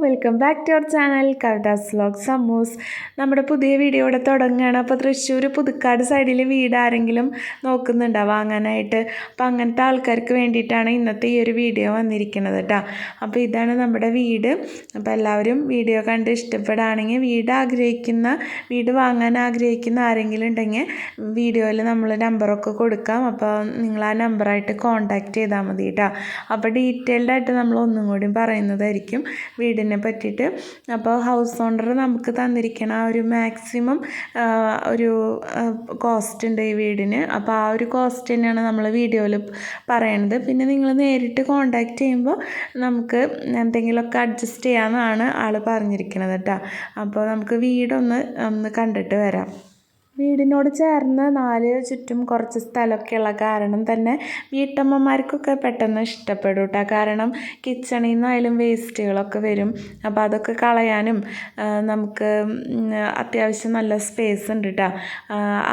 Welcome back to our channel Kavitha's vlog സമ്മൂസ്. നമ്മുടെ പുതിയ വീഡിയോയുടെ തുടങ്ങുകയാണ്. അപ്പോൾ തൃശ്ശൂർ പുതുക്കാട് സൈഡിൽ വീട് ആരെങ്കിലും നോക്കുന്നുണ്ടോ വാങ്ങാനായിട്ട്? അപ്പോൾ അങ്ങനത്തെ ആൾക്കാർക്ക് വേണ്ടിയിട്ടാണ് ഇന്നത്തെ ഈ ഒരു വീഡിയോ വന്നിരിക്കുന്നത് കേട്ടോ. അപ്പോൾ ഇതാണ് നമ്മുടെ വീട്. അപ്പോൾ എല്ലാവരും വീഡിയോ കണ്ട് ഇഷ്ടപ്പെടുകയാണെങ്കിൽ വീട് വാങ്ങാൻ ആഗ്രഹിക്കുന്ന ആരെങ്കിലും ഉണ്ടെങ്കിൽ വീഡിയോയിൽ നമ്മൾ നമ്പറൊക്കെ കൊടുക്കാം. അപ്പോൾ നിങ്ങൾ ആ നമ്പറായിട്ട് കോൺടാക്റ്റ് ചെയ്താൽ മതി കേട്ടോ. അപ്പോൾ ഡീറ്റെയിൽഡ് ആയിട്ട് നമ്മൾ ഒന്നും കൂടി പറയുന്നതായിരിക്കും വീടിനെ പറ്റിയിട്ട്. അപ്പോൾ ഹൗസ് ഓണർ നമുക്ക് തന്നിരിക്കണ ആ ഒരു മാക്സിമം ഒരു കോസ്റ്റ് ഉണ്ട് ഈ വീടിന്. അപ്പോൾ ആ ഒരു കോസ്റ്റ് തന്നെയാണ് നമ്മൾ വീഡിയോയിൽ പറയണത്. പിന്നെ നിങ്ങൾ നേരിട്ട് കോൺടാക്റ്റ് ചെയ്യുമ്പോൾ നമുക്ക് എന്തെങ്കിലുമൊക്കെ അഡ്ജസ്റ്റ് ചെയ്യാമെന്നാണ് ആൾ പറഞ്ഞിരിക്കുന്നത് കേട്ടോ. അപ്പോൾ നമുക്ക് വീടൊന്ന് കണ്ടിട്ട് വരാം. വീടിനോട് ചേർന്ന് ചുറ്റും കുറച്ച് സ്ഥലമൊക്കെ ഉള്ള കാരണം തന്നെ വീട്ടമ്മമാർക്കൊക്കെ പെട്ടെന്ന് ഇഷ്ടപ്പെടും കേട്ടോ. കാരണം കിച്ചണിൽ നിന്നായാലും വേസ്റ്റുകളൊക്കെ വരും. അപ്പോൾ അതൊക്കെ കളയാനും നമുക്ക് അത്യാവശ്യം നല്ല സ്പേസ് ഉണ്ട് കേട്ടോ.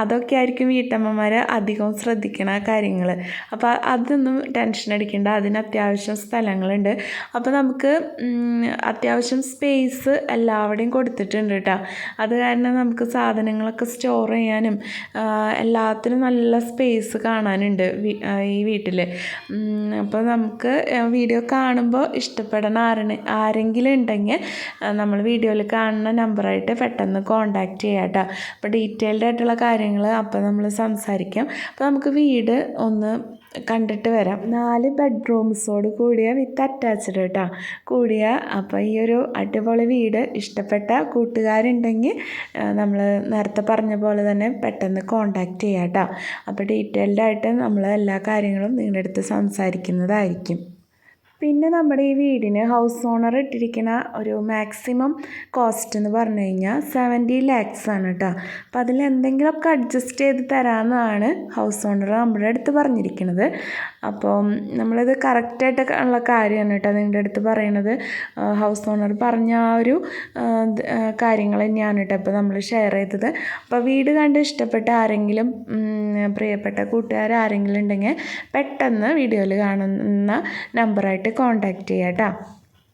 അതൊക്കെ ആയിരിക്കും വീട്ടമ്മമാർ അധികവും ശ്രദ്ധിക്കണ കാര്യങ്ങൾ. അപ്പോൾ അതൊന്നും ടെൻഷൻ അടിക്കേണ്ട, അതിന് അത്യാവശ്യം സ്ഥലങ്ങളുണ്ട്. അപ്പോൾ നമുക്ക് അത്യാവശ്യം സ്പേസ് എല്ലാവിടെയും കൊടുത്തിട്ടുണ്ട് കേട്ടോ. അത് കാരണം നമുക്ക് സാധനങ്ങളൊക്കെ സ്റ്റോർ ചെയ്യാനും എല്ലാത്തിനും നല്ല സ്പേസ് കാണാനുണ്ട് ഈ വീട്ടിൽ. അപ്പോൾ നമുക്ക് വീഡിയോ കാണുമ്പോൾ ഇഷ്ടപ്പെടുന്ന ആരെങ്കിലും ഉണ്ടെങ്കിൽ നമ്മൾ വീഡിയോയിൽ കാണുന്ന നമ്പറായിട്ട് പെട്ടെന്ന് കോൺടാക്റ്റ് ചെയ്യാം കേട്ടോ. അപ്പോൾ ഡീറ്റെയിൽഡ് ആയിട്ടുള്ള കാര്യങ്ങൾ അപ്പോൾ നമ്മൾ സംസാരിക്കാം. അപ്പോൾ നമുക്ക് വീട് ഒന്ന് കണ്ടിട്ട് വരാം. 4 ബെഡ്റൂംസോട് കൂടിയ വിത്ത് അറ്റാച്ച്ഡ് കേട്ടോ കൂടിയ. അപ്പോൾ ഈ ഒരു അടിപൊളി വീട് ഇഷ്ടപ്പെട്ട കൂട്ടുകാരുണ്ടെങ്കിൽ നമ്മൾ നേരത്തെ പറഞ്ഞ പോലെ തന്നെ പെട്ടെന്ന് കോൺടാക്റ്റ് ചെയ്യാം കേട്ടോ. അപ്പോൾ ഡീറ്റെയിൽഡായിട്ട് നമ്മൾ എല്ലാ കാര്യങ്ങളും നിങ്ങളുടെ അടുത്ത് സംസാരിക്കുന്നതായിരിക്കും. പിന്നെ നമ്മുടെ ഈ വീടിന് ഹൗസ് ഓണർ ഇട്ടിരിക്കുന്ന ഒരു മാക്സിമം കോസ്റ്റ് എന്ന് പറഞ്ഞു കഴിഞ്ഞാൽ 70 lakhs ആണ് കേട്ടോ. അപ്പോൾ അതിൽ എന്തെങ്കിലുമൊക്കെ അഡ്ജസ്റ്റ് ചെയ്ത് തരാമെന്നാണ് ഹൗസ് ഓണർ നമ്മുടെ അടുത്ത് പറഞ്ഞിരിക്കുന്നത്. അപ്പോൾ നമ്മളിത് കറക്റ്റായിട്ട് ഉള്ള കാര്യമാണ് കേട്ടോ നിങ്ങളുടെ അടുത്ത് പറയണത്. ഹൗസ് ഓണർ പറഞ്ഞ ആ ഒരു കാര്യങ്ങൾ തന്നെയാണ് കേട്ടോ ഇപ്പോൾ നമ്മൾ ഷെയർ ചെയ്തത്. അപ്പോൾ വീട് കണ്ട് ഇഷ്ടപ്പെട്ട ആരെങ്കിലും പ്രിയപ്പെട്ട കൂട്ടുകാർ ആരെങ്കിലും ഉണ്ടെങ്കിൽ പെട്ടെന്ന് വീഡിയോയിൽ കാണുന്ന നമ്പറായിട്ട് കോൺടാക്റ്റ് ചെയ്യാം കേട്ടോ.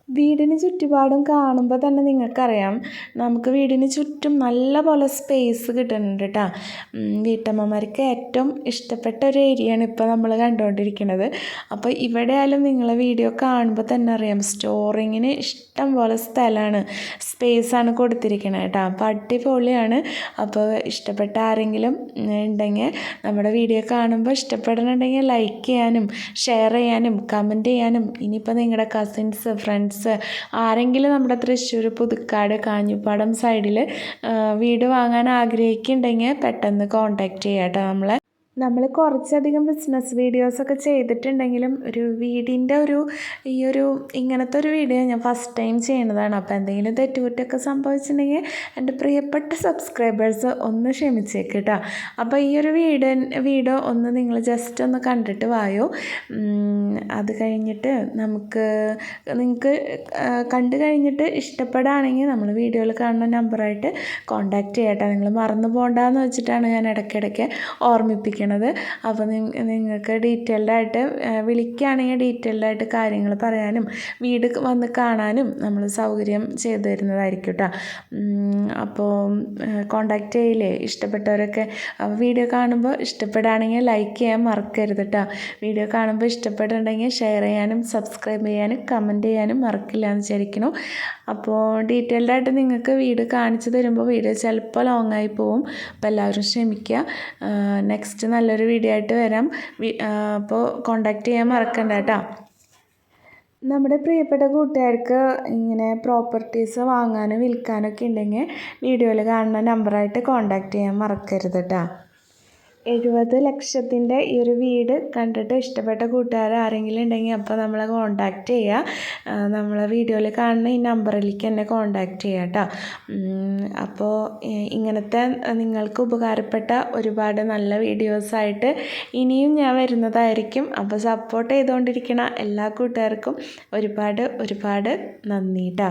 വീടിന് ചുറ്റുപാടും കാണുമ്പോൾ തന്നെ നിങ്ങൾക്കറിയാം നമുക്ക് വീടിന് ചുറ്റും നല്ല പോലെ സ്പേസ് കിട്ടുന്നുണ്ട് കേട്ടോ. വീട്ടമ്മമാർക്ക് ഏറ്റവും ഇഷ്ടപ്പെട്ട ഒരു ഏരിയയാണ് ഇപ്പോൾ നമ്മൾ കണ്ടുകൊണ്ടിരിക്കുന്നത്. അപ്പോൾ ഇവിടെ ആയാലും നിങ്ങൾ വീഡിയോ കാണുമ്പോൾ തന്നെ അറിയാം സ്റ്റോറിങ്ങിന് ഇഷ്ടം പോലെ സ്ഥലമാണ്, സ്പേസാണ് കൊടുത്തിരിക്കുന്നത് കേട്ടോ. അപ്പോൾ അടിപൊളിയാണ്. അപ്പോൾ ഇഷ്ടപ്പെട്ട ആരെങ്കിലും ഉണ്ടെങ്കിൽ നമ്മുടെ വീഡിയോ കാണുമ്പോൾ ഇഷ്ടപ്പെടുന്നുണ്ടെങ്കിൽ ലൈക്ക് ചെയ്യാനും ഷെയർ ചെയ്യാനും കമൻറ്റ് ചെയ്യാനും, ഇനിയിപ്പോൾ നിങ്ങളുടെ കസിൻസ് ഫ്രണ്ട്സ് ആരെങ്കിലും നമ്മുടെ തൃശ്ശൂർ പുതുക്കാട് കാഞ്ഞിപ്പാടം സൈഡിൽ വീട് വാങ്ങാൻ ആഗ്രഹിക്കുന്നുണ്ടെങ്കിൽ പെട്ടെന്ന് കോൺടാക്റ്റ് ചെയ്യാം കേട്ടോ. നമ്മൾ കുറച്ചധികം ബിസിനസ് വീഡിയോസൊക്കെ ചെയ്തിട്ടുണ്ടെങ്കിലും ഒരു വീടിൻ്റെ ഇങ്ങനത്തെ ഒരു വീഡിയോ ഞാൻ ഫസ്റ്റ് ടൈം ചെയ്യുന്നതാണ്. അപ്പോൾ എന്തെങ്കിലും തെറ്റുകുറ്റൊക്കെ സംഭവിച്ചിട്ടുണ്ടെങ്കിൽ എൻ്റെ പ്രിയപ്പെട്ട സബ്സ്ക്രൈബേഴ്സ് ഒന്ന് ക്ഷമിച്ചേക്ക് കേട്ടോ. അപ്പോൾ ഈ ഒരു വീഡിയോ ഒന്ന് നിങ്ങൾ ജസ്റ്റ് ഒന്ന് കണ്ടിട്ട് വായോ. അത് കഴിഞ്ഞിട്ട് നിങ്ങൾക്ക് കണ്ടു കഴിഞ്ഞിട്ട് ഇഷ്ടപ്പെടുകയാണെങ്കിൽ നമ്മൾ വീഡിയോയിൽ കാണുന്ന നമ്പറായിട്ട് കോൺടാക്റ്റ് ചെയ്യട്ടെ. നിങ്ങൾ മറന്നു പോകണ്ടെന്ന് വെച്ചിട്ടാണ് ഞാൻ ഇടയ്ക്കിടയ്ക്ക് ഓർമ്മിപ്പിക്കുന്നത്. അപ്പോൾ നിങ്ങൾക്ക് ഡീറ്റെയിൽഡായിട്ട് വിളിക്കുകയാണെങ്കിൽ ഡീറ്റെയിൽഡായിട്ട് കാര്യങ്ങൾ പറയാനും വീട് വന്ന് കാണാനും നമ്മൾ സൗകര്യം ചെയ്തു തരുന്നതായിരിക്കും കേട്ടോ. അപ്പോൾ കോൺടാക്റ്റ് ചെയ്യില്ലേ ഇഷ്ടപ്പെട്ടവരൊക്കെ. വീഡിയോ കാണുമ്പോൾ ഇഷ്ടപ്പെടുകയാണെങ്കിൽ ലൈക്ക് ചെയ്യാൻ മറക്കരുത് കേട്ടോ. വീഡിയോ കാണുമ്പോൾ ഇഷ്ടപ്പെടുന്നുണ്ടെങ്കിൽ ഷെയർ ചെയ്യാനും സബ്സ്ക്രൈബ് ചെയ്യാനും കമൻറ്റ് ചെയ്യാനും മറക്കില്ല എന്ന് വിചാരിക്കുന്നു. അപ്പോൾ ഡീറ്റെയിൽഡായിട്ട് നിങ്ങൾക്ക് വീട് കാണിച്ചു തരുമ്പോൾ വീഡിയോ ചിലപ്പോൾ ലോങ് ആയി പോവും. അപ്പോൾ എല്ലാവരും ക്ഷമിക്കുക. നെക്സ്റ്റ് നല്ലൊരു വീഡിയോ ആയിട്ട് വരാം. അപ്പോൾ കോൺടാക്റ്റ് ചെയ്യാൻ മറക്കണ്ട കേട്ടോ. നമ്മുടെ പ്രിയപ്പെട്ട കൂട്ടുകാർക്ക് ഇങ്ങനെ പ്രോപ്പർട്ടീസ് വാങ്ങാനും വിൽക്കാനൊക്കെ ഉണ്ടെങ്കിൽ വീഡിയോയിൽ കാണുന്ന നമ്പറായിട്ട് കോൺടാക്റ്റ് ചെയ്യാൻ മറക്കരുത് കേട്ടോ. 70 ലക്ഷത്തിൻ്റെ ഈ ഒരു വീട് കണ്ടിട്ട് ഇഷ്ടപ്പെട്ട കൂട്ടുകാർ ആരെങ്കിലും ഉണ്ടെങ്കിൽ അപ്പോൾ നമ്മളെ കോൺടാക്റ്റ് ചെയ്യുക. നമ്മളെ വീഡിയോയിൽ കാണുന്ന ഈ നമ്പറിലേക്ക് തന്നെ കോൺടാക്റ്റ് ചെയ്യുക കേട്ടോ. അപ്പോൾ ഇങ്ങനത്തെ നിങ്ങൾക്ക് ഉപകാരപ്പെട്ട ഒരുപാട് നല്ല വീഡിയോസായിട്ട് ഇനിയും ഞാൻ വരുന്നതായിരിക്കും. അപ്പോൾ സപ്പോർട്ട് ചെയ്തുകൊണ്ടിരിക്കുന്ന എല്ലാ കൂട്ടുകാർക്കും ഒരുപാട് നന്ദി കേട്ടോ.